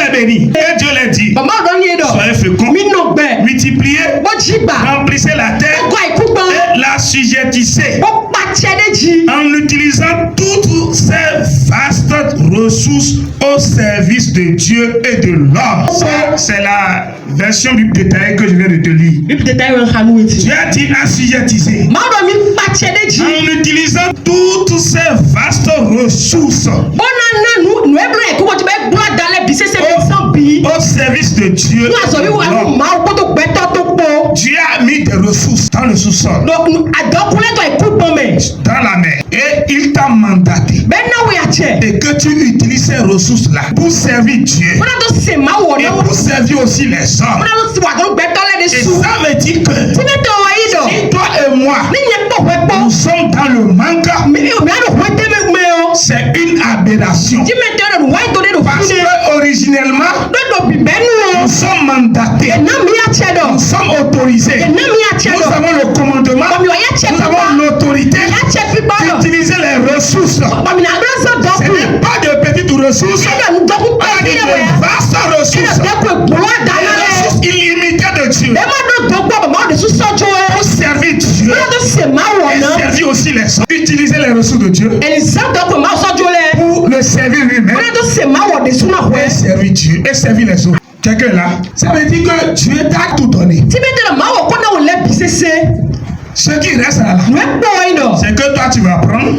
est béni. Et Dieu l'a dit. Soyez féconds, multipliez, remplissez la terre et la sujettissez en utilisant toutes ces vastes ressources au service de Dieu et de l'homme. C'est la version Bible détaillée que je viens de te lire. Dieu a dit assujettisez en utilisant toutes ces vastes ressources au service de Dieu. Dieu a mis des ressources dans le sous-sol, dans la mer, et il t'a mandaté et que tu utilises ces ressources-là pour servir Dieu et pour servir aussi les hommes. Et ça veut dire que si toi et moi nous sommes dans le manque, c'est une aberration. Parce que originellement nous sommes mandatés, nous sommes autorisés, nous avons le commandement, nous avons l'autorité d'utiliser les ressources. Ce n'est pas de petites ressources, mais de vastes ressources, des ressources illimitées de Dieu pour servir Dieu et servir aussi les autres. Utiliser les ressources de Dieu pour le servir lui-même et servir Dieu et servir les autres. Quelqu'un là, ça veut dire que Dieu t'a tout donné. Ce qui reste là, c'est que toi tu vas prendre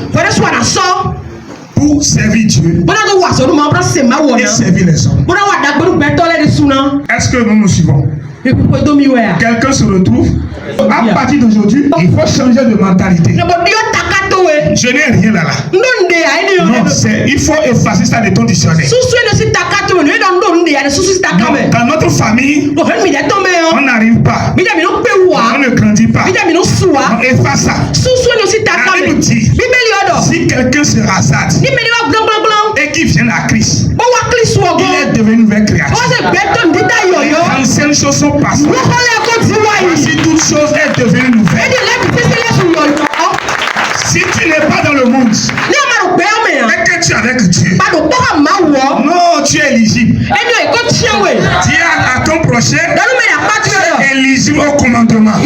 pour servir Dieu et servir les hommes. Est-ce que nous nous suivons? Quelqu'un se retrouve. À partir d'aujourd'hui, il faut changer de mentalité. Je n'ai rien là. Non, il faut effacer ça de ton dictionnaire. Non, dans notre famille, on n'arrive pas. On ne grandit pas. On efface ça. La Bible dit, si quelqu'un se rasade et qu'il vient à Christ, il est devenu une nouvelle créature. Les anciennes choses sont passées. Si toute chose est devenue nouvelle. Si tu n'es pas dans le monde et que tu es avec Dieu, non, tu es éligible. Dis à ton prochain, tu es éligible au commandement.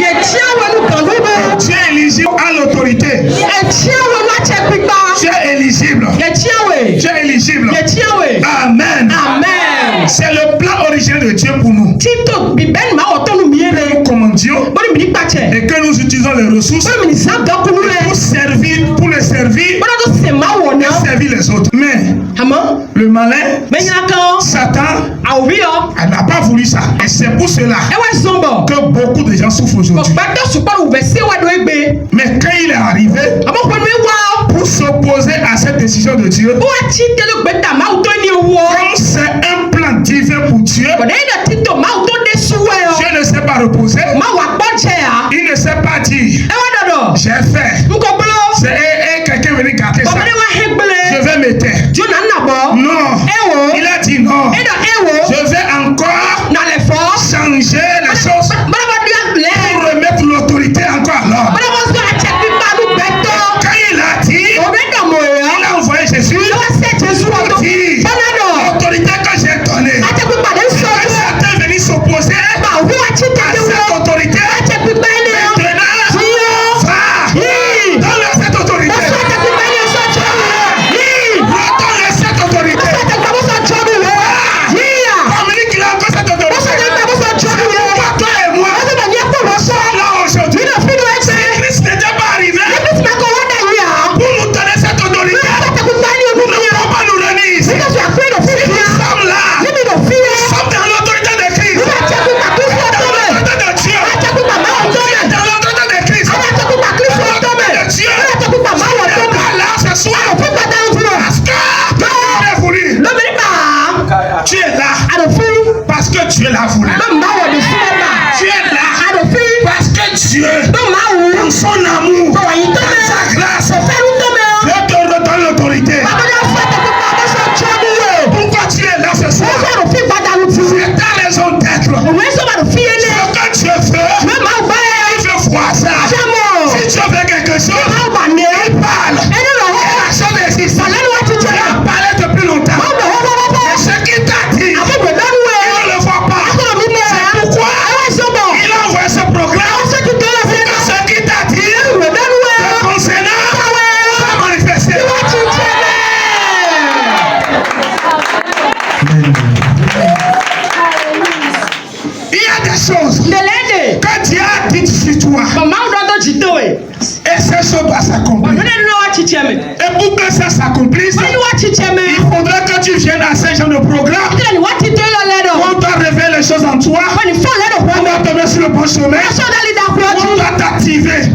Tu es éligible à l'autorité. Tu es éligible. Tu es éligible. Amen. C'est le plan originel de Dieu pour nous. Nous commandions et que nous utilisons les ressources pour le servir et servir les autres. Mais le malin, Satan, n'a pas voulu ça. Et c'est pour cela que beaucoup de gens souffrent aujourd'hui. Mais quand il est arrivé pour s'opposer à cette décision de Dieu, comme c'est un plan divin pour Dieu, Dieu ne s'est pas reposé. Il ne s'est pas dit j'ai fait. C'est quelqu'un venu gâter ça. Je vais me taire. Non. Il a dit non. Je vais encore changer les choses pour remettre l'autorité encore à l'homme. Quand il a dit, il a envoyé Jésus pour dire l'autorité que j'ai donnée. Certains venus s'opposer à cette autorité. Tu es là parce que Dieu l'a voulu. Tu es là parce que Dieu, dans son amour, dans sa grâce, veut te redonner l'autorité. Pourquoi tu es là ce soir? C'est ta raison d'être. Ce que Dieu veut, il veut voir ça. Si Dieu veut quelque chose, il parle. Et la chose existe. Il a parlé depuis longtemps. Mais ce qu'il t'a dit, Et ces choses doivent s'accomplir. Et pour que ça s'accomplisse, il faudra que tu viennes à ce genre de programme. On doit révéler les choses en toi. On doit te mettre sur le bon chemin. On doit t'activer.